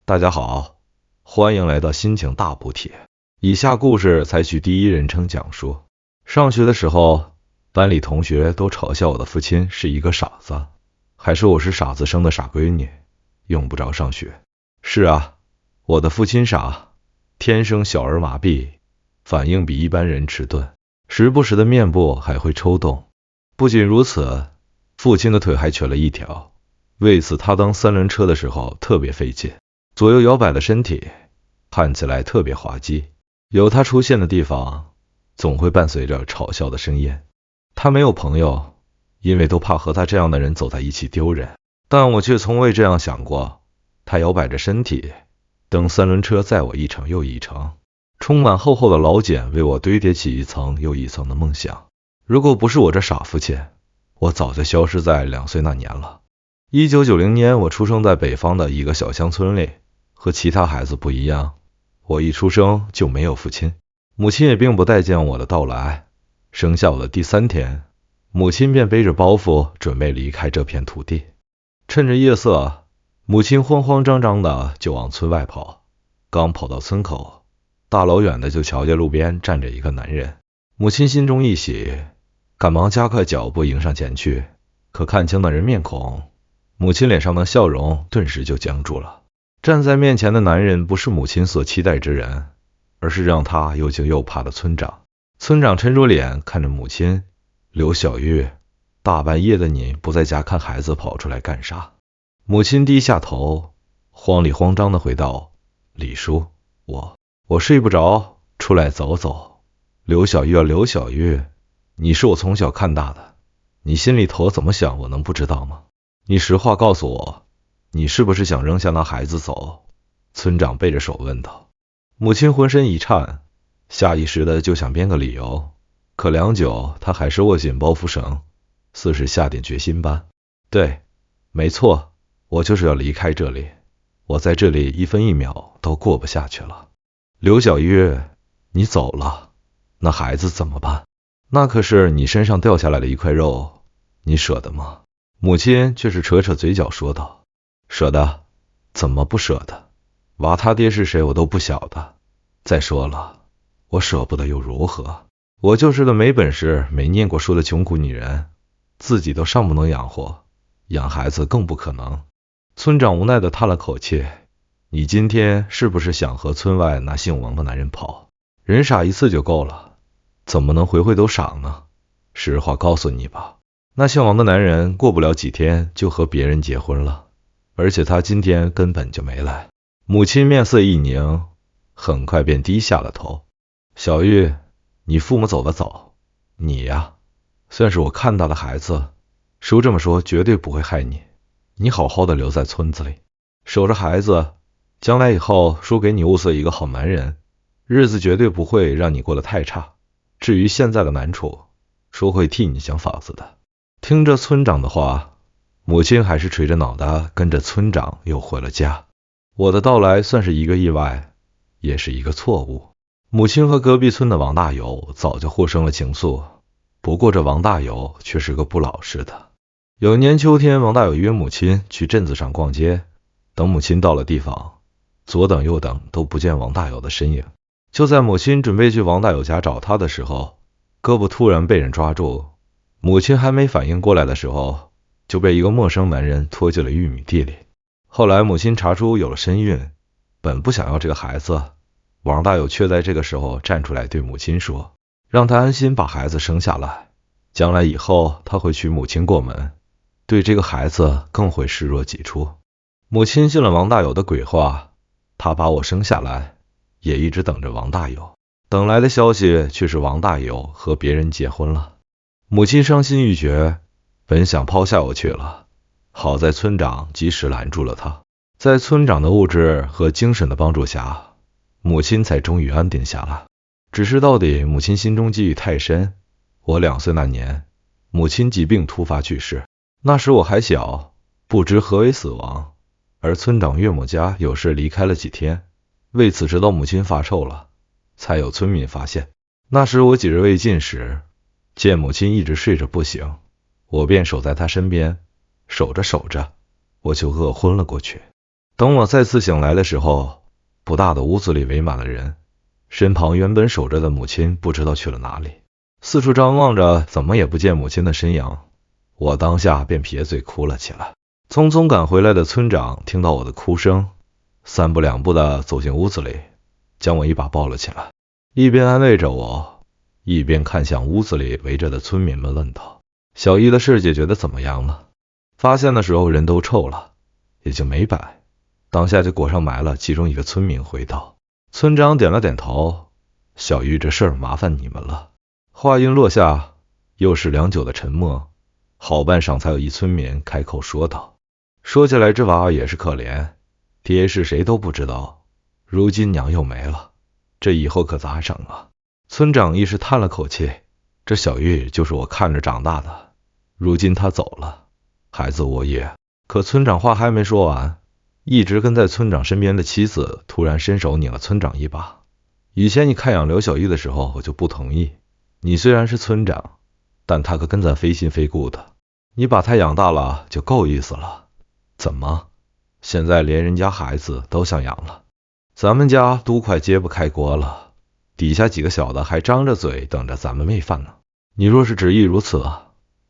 大家好，欢迎来到心情大补帖。以下故事采取第一人称讲述。上学的时候，班里同学都嘲笑我的父亲是一个傻子，还说我是傻子生的傻闺女，用不着上学。是啊，我的父亲傻，天生小儿麻痹，反应比一般人迟钝，时不时的面部还会抽动。不仅如此，父亲的腿还瘸了一条，为此他当三轮车的时候特别费劲，左右摇摆的身体看起来特别滑稽，有他出现的地方总会伴随着嘲笑的声音。他没有朋友，因为都怕和他这样的人走在一起丢人，但我却从未这样想过。他摇摆着身体，蹬三轮车载我一程又一程，充满厚厚的老茧为我堆叠起一层又一层的梦想。如果不是我这傻父亲，我早就消失在2岁那年了。1990年，我出生在北方的一个小乡村里，和其他孩子不一样，我一出生就没有父亲，母亲也并不待见我的到来。生下我的第3天，母亲便背着包袱准备离开这片土地。趁着夜色，母亲慌慌张张的就往村外跑。刚跑到村口，大老远的就瞧见路边站着一个男人，母亲心中一喜，赶忙加快脚步迎上前去。可看清那人面孔，母亲脸上的笑容顿时就僵住了。站在面前的男人不是母亲所期待之人，而是让她又惊又怕的村长。村长沉着脸看着母亲：“刘小玉，大半夜的你不在家看孩子跑出来干啥？”母亲低下头，慌里慌张的回道：“李叔，我睡不着，出来走走。”刘小玉啊，刘小玉，你是我从小看大的，你心里头怎么想我能不知道吗？你实话告诉我，你是不是想扔下那孩子走？村长背着手问道。母亲浑身一颤，下意识的就想编个理由，可良久，她还是握紧包袱绳，似是下定决心般。对，没错，我就是要离开这里，我在这里1分1秒都过不下去了。刘小玉，你走了，那孩子怎么办？那可是你身上掉下来的一块肉，你舍得吗？母亲却是扯扯嘴角说道：“舍得，怎么不舍得？娃他爹是谁我都不晓得。再说了，我舍不得又如何？我就是个没本事、没念过书的穷苦女人，自己都尚不能养活，养孩子更不可能。”村长无奈的叹了口气：“你今天是不是想和村外那姓王的男人跑？人傻一次就够了，怎么能回回都傻呢？实话告诉你吧，那姓王的男人过不了几天就和别人结婚了，而且他今天根本就没来。”母亲面色一凝，很快便低下了头。小玉，你父母走得早，你呀，算是我看大的孩子，叔这么说绝对不会害你，你好好的留在村子里，守着孩子，将来以后叔给你物色一个好男人，日子绝对不会让你过得太差。至于现在的难处，叔会替你想法子的。听着村长的话，母亲还是垂着脑袋跟着村长又回了家。我的到来算是一个意外，也是一个错误。母亲和隔壁村的王大友早就互生了情愫，不过这王大友却是个不老实的。有一年秋天，王大友约母亲去镇子上逛街，等母亲到了地方，左等右等都不见王大友的身影。就在母亲准备去王大友家找他的时候，胳膊突然被人抓住，母亲还没反应过来的时候，就被一个陌生男人拖进了玉米地里。后来母亲查出有了身孕，本不想要这个孩子，王大友却在这个时候站出来对母亲说，让他安心把孩子生下来，将来以后他会娶母亲过门，对这个孩子更会视若己出。母亲信了王大友的鬼话，他把我生下来，也一直等着王大友，等来的消息却是王大友和别人结婚了。母亲伤心欲绝，本想抛下我去了，好在村长及时拦住了他。在村长的物质和精神的帮助下，母亲才终于安定下来。只是到底母亲心中记忆太深，我2岁那年，母亲疾病突发去世，那时我还小，不知何为死亡，而村长岳母家有事离开了几天，为此直到母亲发臭了，才有村民发现。那时我几日未进食，见母亲一直睡着不醒，我便守在她身边，守着守着，我就饿昏了过去。等我再次醒来的时候，不大的屋子里围满了人，身旁原本守着的母亲不知道去了哪里，四处张望着，怎么也不见母亲的身影。我当下便撇嘴哭了起来。匆匆赶回来的村长听到我的哭声，三步两步的走进屋子里，将我一把抱了起来，一边安慰着我，一边看向屋子里围着的村民们问道：小姨的事解决的怎么样了？发现的时候人都臭了，也就没摆，当下就裹上埋了。其中一个村民回道。村长点了点头，小玉这事儿麻烦你们了。话音落下，又是良久的沉默，好半晌才有一村民开口说道：说起来这娃也是可怜，爹是谁都不知道，如今娘又没了，这以后可咋整啊？村长一时叹了口气，这小玉就是我看着长大的，如今她走了，孩子我也……可村长话还没说完，一直跟在村长身边的妻子突然伸手拧了村长一把。以前你看养刘小玉的时候，我就不同意，你虽然是村长，但她可跟咱非亲非故的，你把她养大了就够意思了。怎么，现在连人家孩子都想养了，咱们家都快揭不开锅了，底下几个小的还张着嘴等着咱们喂饭呢。你若是执意如此，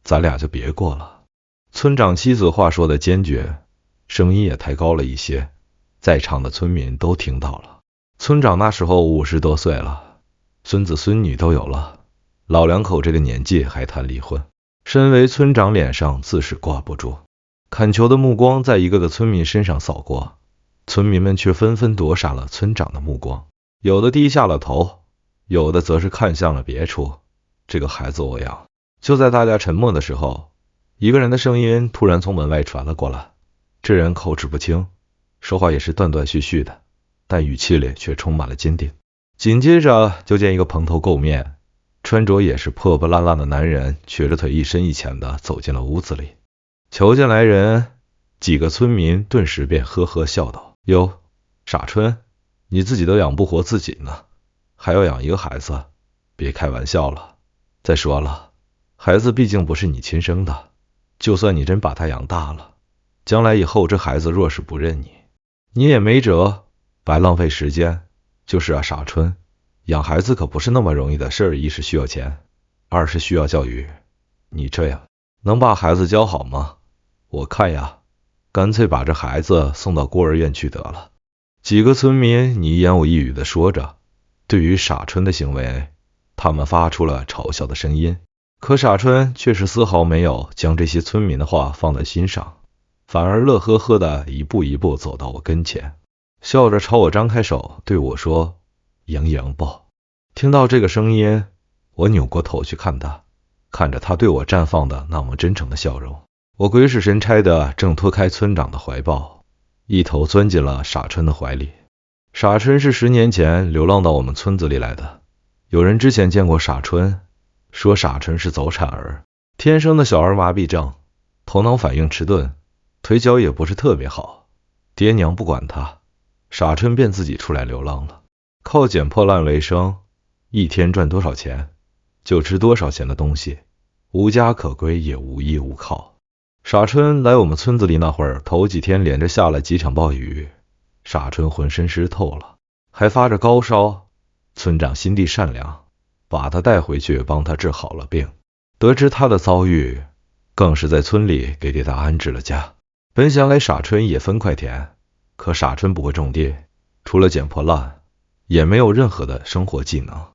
咱俩就别过了。村长妻子话说的坚决，声音也抬高了一些，在场的村民都听到了。村长那时候50多岁了，孙子孙女都有了，老两口这个年纪还谈离婚，身为村长脸上自是挂不住。恳求的目光在一个个村民身上扫过，村民们却纷纷躲闪了村长的目光，有的低下了头，有的则是看向了别处。这个孩子我养。就在大家沉默的时候，一个人的声音突然从门外传了过来，这人口齿不清，说话也是断断续续的，但语气里却充满了坚定。紧接着就见一个蓬头垢面，穿着也是破破烂烂的男人，瘸着腿一深一浅的走进了屋子里。瞧见来人，几个村民顿时便呵呵笑道：哟，傻春，你自己都养不活自己呢，还要养一个孩子，别开玩笑了。再说了，孩子毕竟不是你亲生的，就算你真把他养大了，将来以后这孩子若是不认你，你也没辙，白浪费时间。就是啊，傻春，养孩子可不是那么容易的事儿，一是需要钱，二是需要教育。你这样能把孩子教好吗？我看呀，干脆把这孩子送到孤儿院去得了。几个村民你一言我一语的说着，对于傻春的行为，他们发出了嘲笑的声音。可傻春却是丝毫没有将这些村民的话放在心上，反而乐呵呵的一步一步走到我跟前，笑着朝我张开手对我说：莹莹不。听到这个声音，我扭过头去看他，看着他对我绽放的那么真诚的笑容，我鬼使神差的挣脱开村长的怀抱，一头钻进了傻春的怀里。傻春是10年前流浪到我们村子里来的，有人之前见过傻春，说傻春是早产儿，天生的小儿麻痹症，头脑反应迟钝，腿脚也不是特别好，爹娘不管他，傻春便自己出来流浪了，靠捡破烂为生，一天赚多少钱就吃多少钱的东西，无家可归也无依无靠。傻春来我们村子里那会儿，头几天连着下了几场暴雨，傻春浑身湿透了，还发着高烧。村长心地善良，把他带回去帮他治好了病。得知他的遭遇，更是在村里给他安置了家。本想给傻春也分块田，可傻春不会种地，除了捡破烂，也没有任何的生活技能。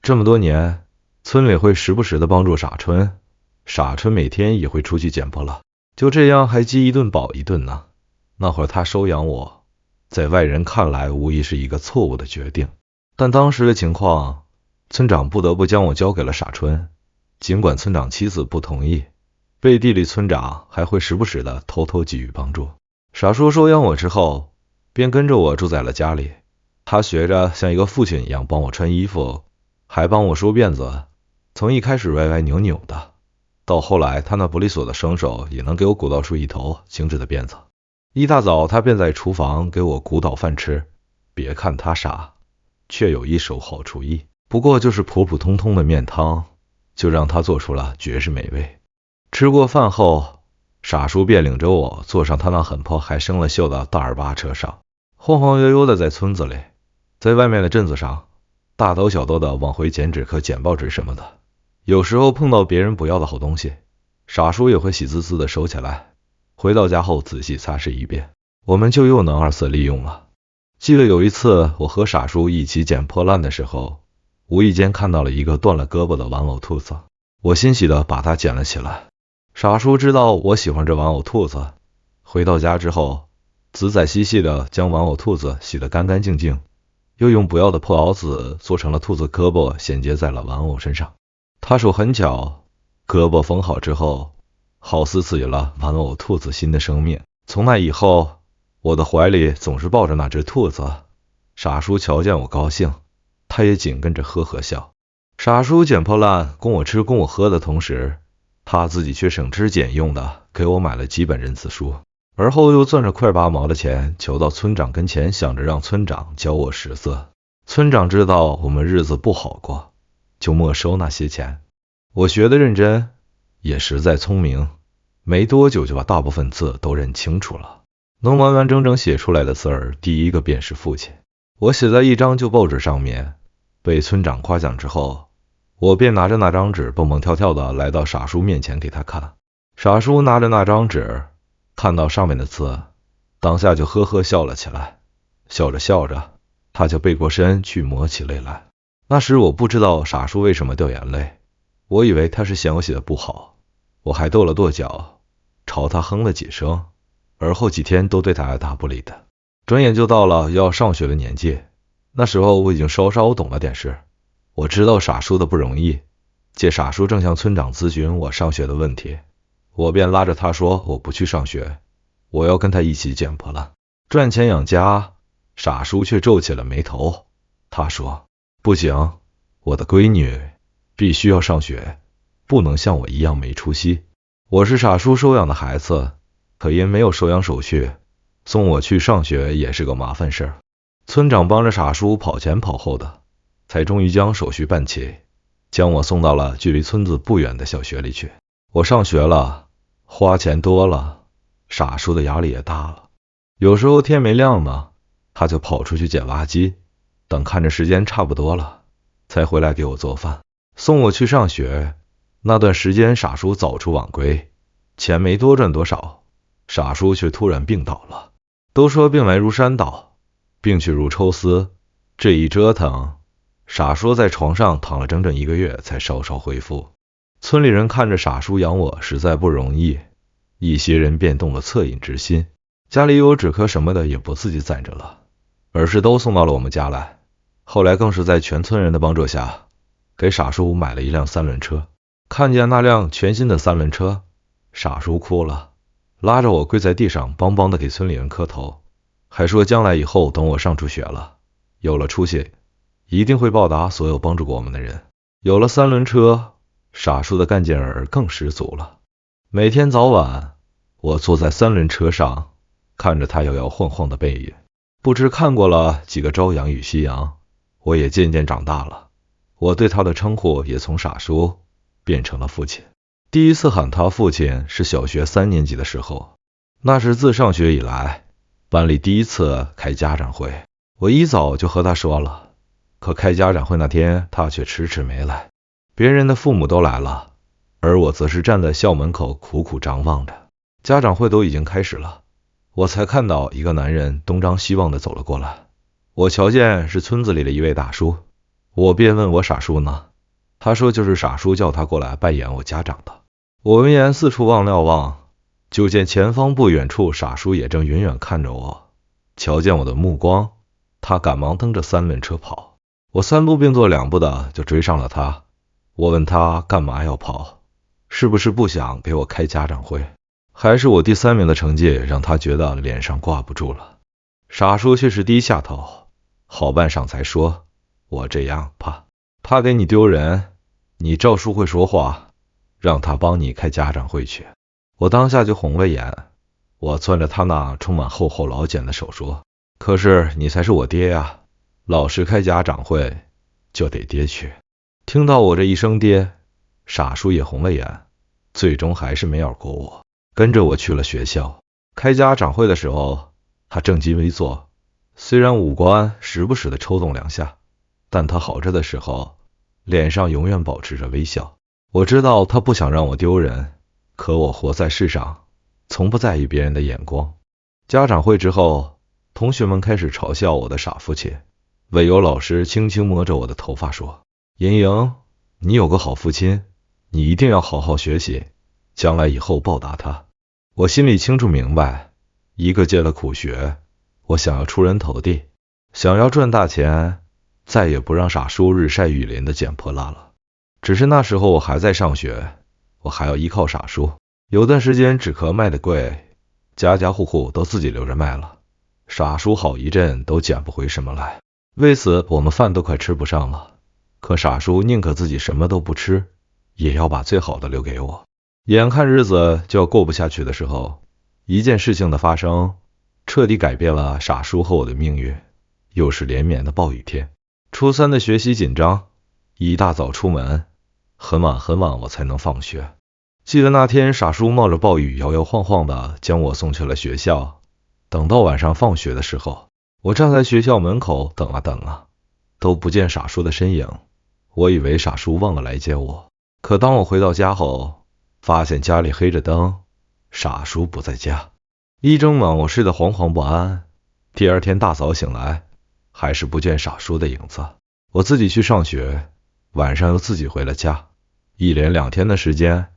这么多年，村里会时不时的帮助傻春，傻春每天也会出去捡破烂，就这样还饥一顿饱一顿呢。那会儿他收养我，在外人看来无疑是一个错误的决定，但当时的情况，村长不得不将我交给了傻春。尽管村长妻子不同意，背地里村长还会时不时的偷偷给予帮助。傻叔收养我之后，便跟着我住在了家里，他学着像一个父亲一样帮我穿衣服，还帮我梳辫子，从一开始歪歪扭扭的，到后来他那不利索的双手也能给我鼓捣出一头精致的辫子。一大早他便在厨房给我鼓捣饭吃，别看他傻，却有一手好厨艺，不过就是普普通通的面汤，就让他做出了绝世美味。吃过饭后，傻叔便领着我坐上他那很破还生了锈的大二八车上，晃晃悠悠的在村子里，在外面的镇子上，大兜小兜的往回捡纸壳、捡报纸什么的。有时候碰到别人不要的好东西，傻叔也会喜滋滋的收起来，回到家后仔细擦拭一遍，我们就又能二次利用了。记得有一次我和傻叔一起捡破烂的时候，无意间看到了一个断了胳膊的玩偶兔子，我欣喜的把它捡了起来。傻叔知道我喜欢这玩偶兔子，回到家之后，仔仔细细的将玩偶兔子洗得干干净净，又用不要的破袄子做成了兔子胳膊，衔接在了玩偶身上。他手很巧，胳膊缝好之后，好似赐予了玩偶兔子新的生命。从那以后，我的怀里总是抱着那只兔子。傻叔瞧见我高兴，他也紧跟着呵呵笑。傻叔捡破烂供我吃供我喝的同时，他自己却省吃俭用的给我买了几本认字书，而后又攥着块八毛的钱求到村长跟前，想着让村长教我识字。村长知道我们日子不好过，就没收那些钱。我学得认真，也实在聪明，没多久就把大部分字都认清楚了。能完完整整写出来的字儿，第一个便是父亲。我写在一张旧报纸上面，被村长夸奖之后，我便拿着那张纸蹦蹦跳跳的来到傻叔面前给他看。傻叔拿着那张纸，看到上面的字，当下就呵呵笑了起来。笑着笑着，他就背过身去抹起泪来。那时我不知道傻叔为什么掉眼泪，我以为他是嫌我写的不好，我还跺了跺脚，朝他哼了几声，而后几天都对他爱答不理的。转眼就到了要上学的年纪，那时候我已经稍稍懂了点事，我知道傻叔的不容易，借傻叔正向村长咨询我上学的问题，我便拉着他说我不去上学，我要跟他一起捡破烂赚钱养家。傻叔却皱起了眉头，他说不行，我的闺女必须要上学，不能像我一样没出息。我是傻叔收养的孩子，可因没有收养手续，送我去上学也是个麻烦事。村长帮着傻叔跑前跑后的，才终于将手续办齐，将我送到了距离村子不远的小学里去。我上学了，花钱多了，傻叔的压力也大了。有时候天没亮呢，他就跑出去捡垃圾，等看着时间差不多了，才回来给我做饭，送我去上学。那段时间傻叔早出晚归，钱没多赚多少，傻叔却突然病倒了。都说病来如山倒，病去如抽丝，这一折腾，傻叔在床上躺了整整1个月才稍稍恢复。村里人看着傻叔养我实在不容易，一些人便动了恻隐之心，家里有纸壳什么的也不自己攒着了，而是都送到了我们家来。后来更是在全村人的帮助下，给傻叔买了一辆3轮车。看见那辆全新的3轮车，傻叔哭了，拉着我跪在地上邦邦的给村里人磕头，还说将来以后等我上中学了，有了出息，一定会报答所有帮助过我们的人。有了3轮车，傻叔的干劲儿更十足了。每天早晚，我坐在3轮车上，看着他摇摇晃晃的背影，不知看过了几个朝阳与夕阳，我也渐渐长大了。我对他的称呼也从傻叔变成了父亲。第一次喊他父亲是小学3年级的时候，那是自上学以来班里第一次开家长会，我一早就和他说了，可开家长会那天他却迟迟没来。别人的父母都来了，而我则是站在校门口苦苦张望着。家长会都已经开始了，我才看到一个男人东张西望的走了过来，我瞧见是村子里的一位大叔，我便问我傻叔呢，他说就是傻叔叫他过来扮演我家长的。我闻言四处望了望，就见前方不远处傻叔也正远远看着我，瞧见我的目光，他赶忙蹬着3轮车跑，我3步并作2步的就追上了他。我问他干嘛要跑，是不是不想给我开家长会，还是我第3名的成绩让他觉得脸上挂不住了。傻叔却是低下头，好半晌才说，我这样怕给你丢人，你赵叔会说话，让他帮你开家长会去。我当下就红了眼，我攥着他那充满厚厚老茧的手说，可是你才是我爹呀，老师开家长会就得爹去。听到我这一声爹，傻叔也红了眼，最终还是没咬过我。跟着我去了学校。开家长会的时候，他正襟危坐，虽然五官时不时的抽动两下，但他好着的时候，脸上永远保持着微笑。我知道他不想让我丢人，可我活在世上，从不在意别人的眼光。家长会之后，同学们开始嘲笑我的傻父亲，唯有老师轻轻摸着我的头发说：莹莹，你有个好父亲，你一定要好好学习，将来以后报答他。我心里清楚明白，一个戒了苦学，我想要出人头地，想要赚大钱，再也不让傻叔日晒雨淋的捡破烂了。只是那时候我还在上学，我还要依靠傻叔。有段时间纸壳卖的贵，家家户户都自己留着卖了，傻叔好一阵都捡不回什么来。为此我们饭都快吃不上了，可傻叔宁可自己什么都不吃，也要把最好的留给我。眼看日子就要过不下去的时候，一件事情的发生彻底改变了傻叔和我的命运。又是连绵的暴雨天，初三的学习紧张，一大早出门，很晚我才能放学。记得那天傻叔冒着暴雨摇摇晃晃的将我送去了学校。等到晚上放学的时候，我站在学校门口等啊，都不见傻叔的身影。我以为傻叔忘了来接我，可当我回到家后，发现家里黑着灯，傻叔不在家。一整晚我睡得惶惶不安，第二天大早醒来，还是不见傻叔的影子。我自己去上学，晚上又自己回了家，一连2天的时间，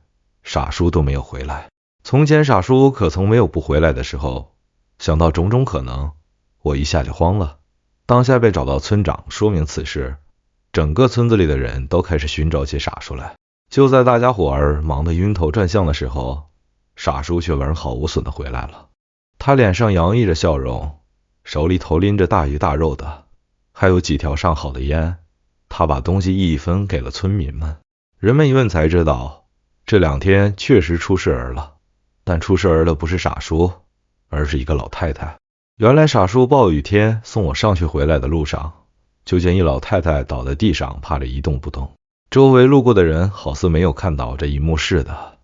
傻叔都没有回来。从前傻叔可从没有不回来的时候。想到种种可能，我一下就慌了。当下被找到村长说明此事，整个村子里的人都开始寻找起傻叔来。就在大家伙儿忙得晕头转向的时候，傻叔却完好无损的回来了。他脸上洋溢着笑容，手里头拎着大鱼大肉的，还有几条上好的烟。他把东西一分给了村民们。人们一问才知道，这2天确实出事儿了，但出事儿的不是傻叔，而是一个老太太。原来傻叔暴雨天送我上学回来的路上，就见一老太太倒在地上趴着一动不动，周围路过的人好似没有看到这一幕似的，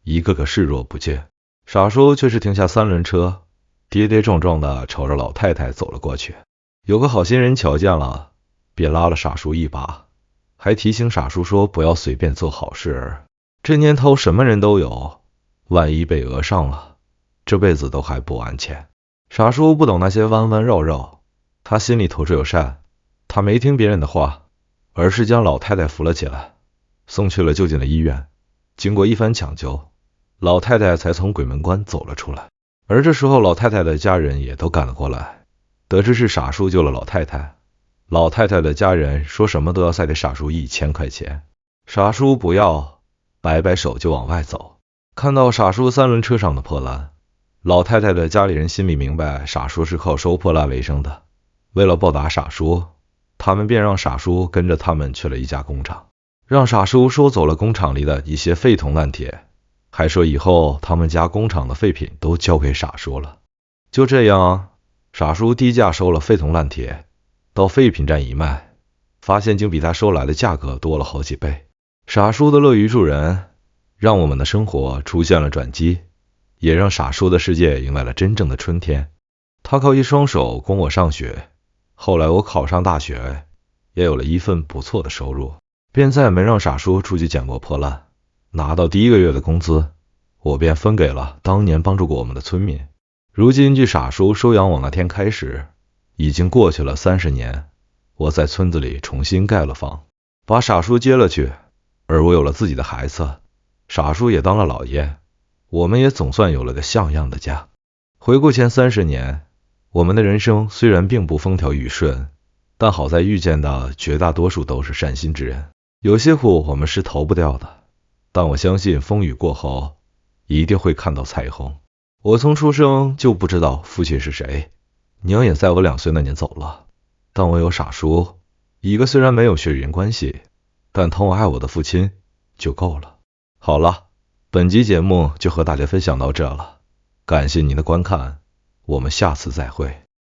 一个个视若不见。傻叔却是停下3轮车，跌跌撞撞的朝着老太太走了过去。有个好心人瞧见了，便拉了傻叔一把，还提醒傻叔说不要随便做好事，这年头什么人都有，万一被讹上了，这辈子都还不完钱。傻叔不懂那些弯弯绕绕，他心里头只有善，他没听别人的话，而是将老太太扶了起来，送去了就近的医院。经过一番抢救，老太太才从鬼门关走了出来。而这时候老太太的家人也都赶了过来，得知是傻叔救了老太太，老太太的家人说什么都要塞给傻叔1000块钱。傻叔不要，摆摆手就往外走。看到傻叔3轮车上的破烂，老太太的家里人心里明白傻叔是靠收破烂为生的。为了报答傻叔，他们便让傻叔跟着他们去了一家工厂，让傻叔收走了工厂里的一些废铜烂铁，还说以后他们家工厂的废品都交给傻叔了。就这样，傻叔低价收了废铜烂铁，到废品站一卖，发现竟比他收来的价格多了好几倍。傻叔的乐于助人，让我们的生活出现了转机，也让傻叔的世界迎来了真正的春天。他靠一双手供我上学，后来我考上大学，也有了一份不错的收入，便再也没让傻叔出去捡过破烂。拿到第1个月的工资，我便分给了当年帮助过我们的村民。如今距傻叔收养我那天开始，已经过去了30年。我在村子里重新盖了房，把傻叔接了去，而我有了自己的孩子，傻叔也当了老爷，我们也总算有了个像样的家。回顾前30年，我们的人生虽然并不风调雨顺，但好在遇见的绝大多数都是善心之人。有些苦我们是逃不掉的，但我相信风雨过后一定会看到彩虹。我从出生就不知道父亲是谁，娘也在我2岁那年走了，但我有傻叔，一个虽然没有血缘关系，但疼我爱我的父亲就够了。好了，本集节目就和大家分享到这了，感谢您的观看，我们下次再会。